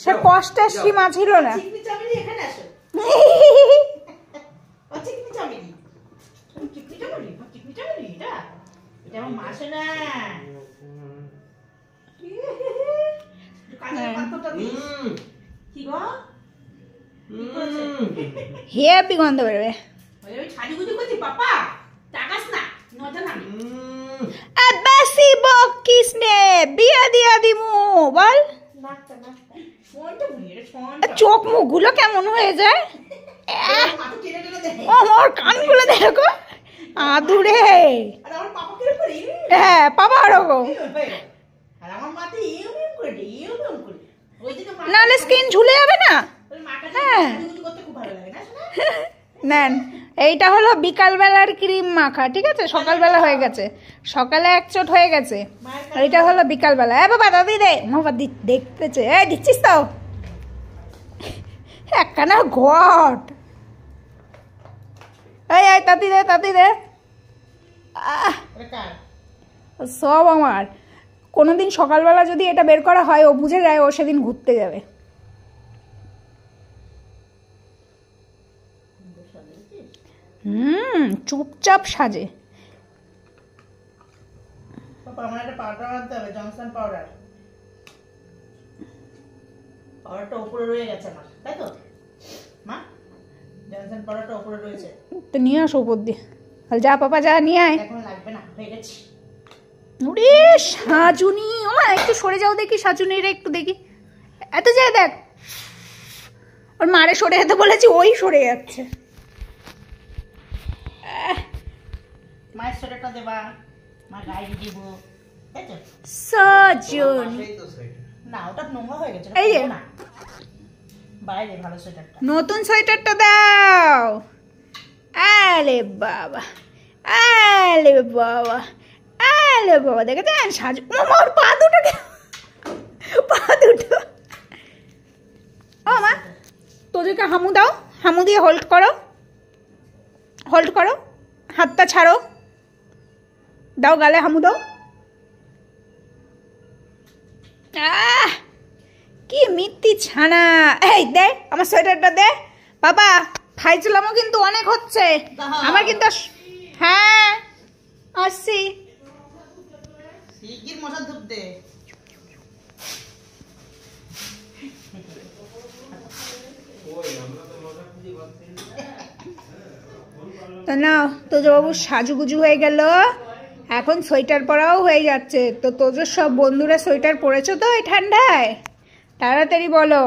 সে কষ্টের সীমা ছিল না। হেপি গন্ধ বেরোবে। বেশি বকিস নে, বিয়া দিয়া দিমু বল। চোখ মুখ গুলো কেমন হয়ে যায়, আমার কানগুলো দেখো আদুরে। হ্যাঁ পাপা ওরকম, নাহলে স্কিন ঝুলে যাবে না। হ্যাঁ নেন, এইটা হলো বিকালবেলার ক্রিম মাখা, ঠিক আছে? সকালবেলা হয়ে গেছে, সকালে এক চোট হয়ে গেছে, এইটা হলো বিকালবেলা। এ বাবা দাদি দে, বাবা দেখতেছে। এই দিচ্ছিস তো একখানা ঘট। এই তাতি দে, তাতি দে। সব আমার। কোনোদিন সকালবেলা যদি এটা বের করা হয়, ও বুঝে যায় ও সেদিন ঘুরতে যাবে। চুপচাপ সাজে। তো নিয়ে আসো উপর দিয়ে। যা পাপা যা নিয়ে আয়। সাজুনি ওমা, একটু সরে যাও দেখি, সাজুনিরা একটু দেখি। এত যায় দেখ, ওর মারে সরে যেতে বলেছি, ওই সরে যাচ্ছে। মায়ের সোয়েটারটা দেবা, মা গায়ে দিব। সাজুনি না, ওটা নোংরা হয়ে গেছে। এই যে না, বাইরে ভালো সোয়েটারটা, নতুন সোয়েটারটা দাও। আলে বাবা, আলে বাবা, আলে বাবা, দেখেছেন সাজু। আমার পা দুটো, পা দুটো। ও মা, তোদেরকে হামু দাও, হামু দিয়ে হোল্ড করো, হোল্ড করো, হাতটা ছাড়ো, দাও গালে হামু দাও। কি মিথ্যি ছানা। এই দে আমার সোয়েটারটা দে বাবা, খাইছিলামও কিন্তু অনেক হচ্ছে আমার কিন্তু। হ্যাঁ আসছি, শিগগির মশা ধূপ দে। তো নাও, তোজবাবু সাজুগুজু হয়ে গেল, এখন সোয়েটার পরাও হয়ে যাচ্ছে। তো তোজোর সব বন্ধুরা সোয়েটার পরেছো তো এই ঠান্ডায়? তাড়াতাড়ি বলো।